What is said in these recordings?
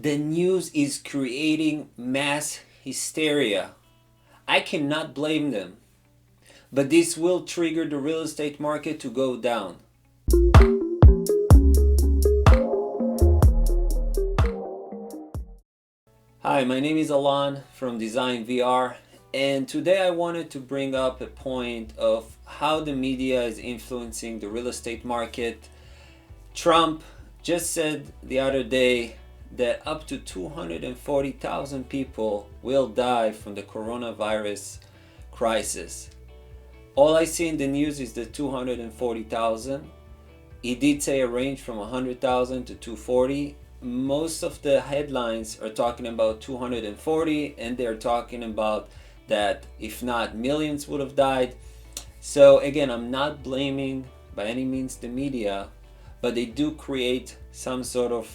The news is creating mass hysteria. I cannot blame them, but this will trigger the real estate market to go down. Hi, my name is Alan from Design VR, and today I wanted to bring up a point of how the media is influencing the real estate market. Trump just said the other day that up to 240,000 people will die from the coronavirus crisis. All I see in the news is the 240,000. He did say a range from 100,000 to 240. Most of the headlines are talking about 240, and they're talking about that if not millions would have died. So again, I'm not blaming by any means the media, but they do create some sort of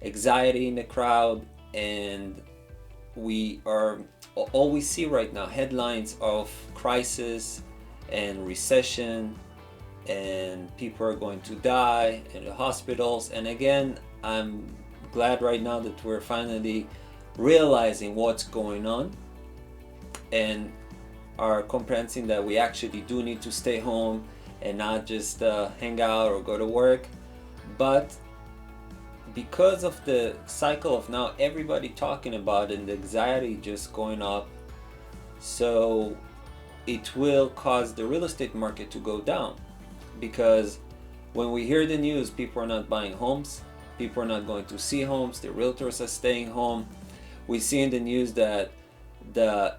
anxiety in the crowd, and all we see right now headlines of crisis and recession, and people are going to die in the hospitals. And again, I'm glad right now that we're finally realizing what's going on and are comprehending that we actually do need to stay home and not just hang out or go to work. But because of the cycle of now everybody talking about it and the anxiety just going up, so it will cause the real estate market to go down. Because when we hear the news, people are not buying homes, people are not going to see homes, the realtors are staying home. We see in the news that the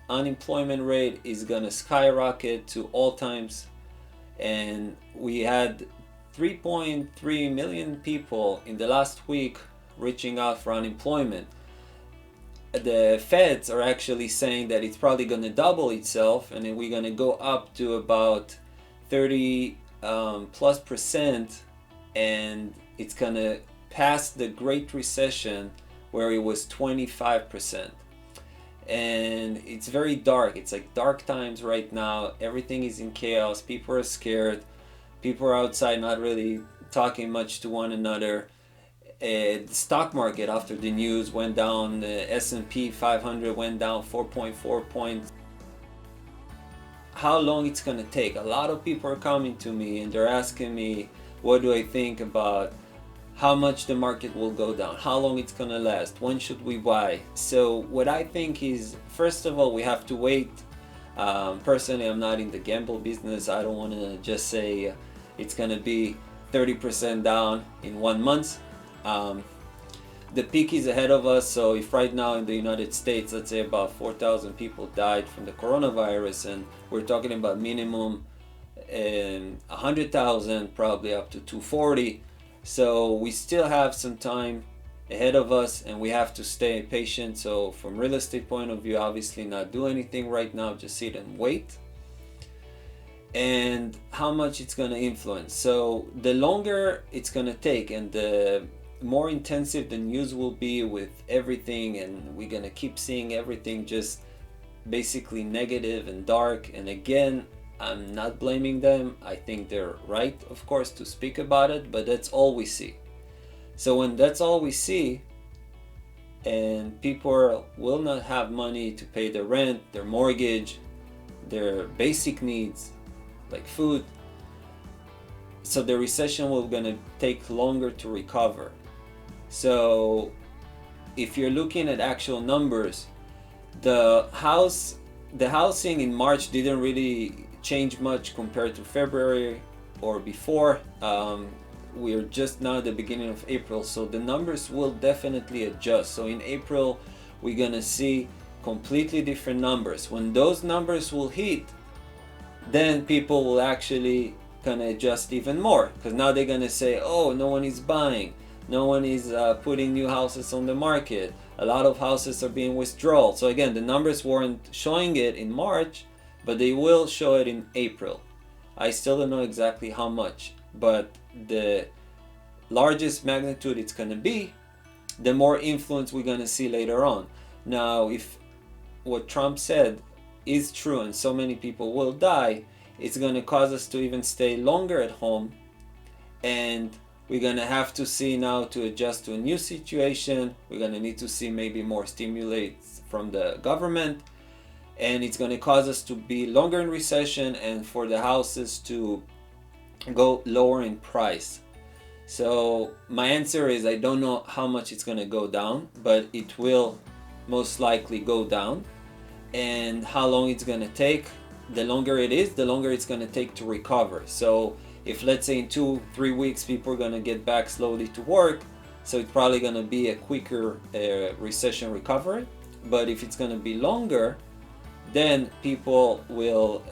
unemployment rate is gonna skyrocket to all times, and we had 3.3 million people in the last week reaching out for unemployment. The feds are actually saying that it's probably going to double itself, and then we're going to go up to about 30 plus percent, and it's going to pass the Great Recession where it was 25%. And it's very dark. It's like dark times right now. Everything is in chaos. People are scared. People are outside not really talking much to one another. The stock market after the news went down. The S&P 500 went down 4.4 points. How long it's going to take? A lot of people are coming to me and they're asking me, what do I think about how much the market will go down, how long it's going to last, when should we buy? So what I think is, first of all, we have to wait. Personally, I'm not in the gamble business. I don't want to just say it's going to be 30% down in 1 month. The peak is ahead of us. So if right now in the United States, let's say about 4,000 people died from the coronavirus, and we're talking about minimum 100,000, probably up to 240. So we still have some time ahead of us, and we have to stay patient. So from real estate point of view, obviously not do anything right now, just sit and wait. And how much it's going to influence. So the longer it's going to take and the more intensive the news will be with everything, and we're going to keep seeing everything just basically negative and dark. And again, I'm not blaming them. I think they're right, of course, to speak about it, but that's all we see. So when that's all we see, and people will not have money to pay their rent, their mortgage, their basic needs like food, so the recession will gonna take longer to recover. So if you're looking at actual numbers, the housing in March didn't really change much compared to February or before. We're just now at the beginning of April, so the numbers will definitely adjust. So in April, we're gonna see completely different numbers. When those numbers will hit, then people will actually kind of adjust even more, because now they're gonna say, oh, no one is buying, no one is putting new houses on the market, a lot of houses are being withdrawn. So again, the numbers weren't showing it in March, but they will show it in April. I still don't know exactly how much, but the largest magnitude it's going to be, the more influence we're going to see later on. Now, if what Trump said is true and so many people will die, it's going to cause us to even stay longer at home. And We're gonna have to see now to adjust to a new situation. We're gonna need to see maybe more stimulates from the government, and it's gonna cause us to be longer in recession and for the houses to go lower in price. So my answer is I don't know how much it's gonna go down, but it will most likely go down. And how long it's gonna take, the longer it is, the longer it's gonna take to recover. So if let's say in 2-3 weeks people are gonna get back slowly to work, so it's probably gonna be a quicker recession recovery. But if it's gonna be longer, then people will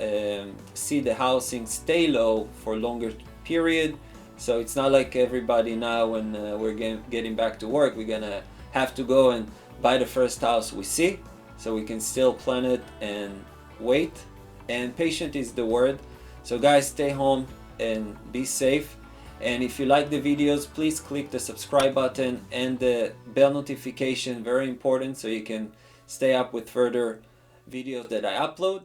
see the housing stay low for a longer period. So it's not like everybody now when we're getting back to work, we're gonna have to go and buy the first house we see. So we can still plan it and wait. And patient is the word. So guys, stay home and be safe. And if you like the videos, please click the subscribe button and the bell notification, very important, so you can stay up with further videos that I upload.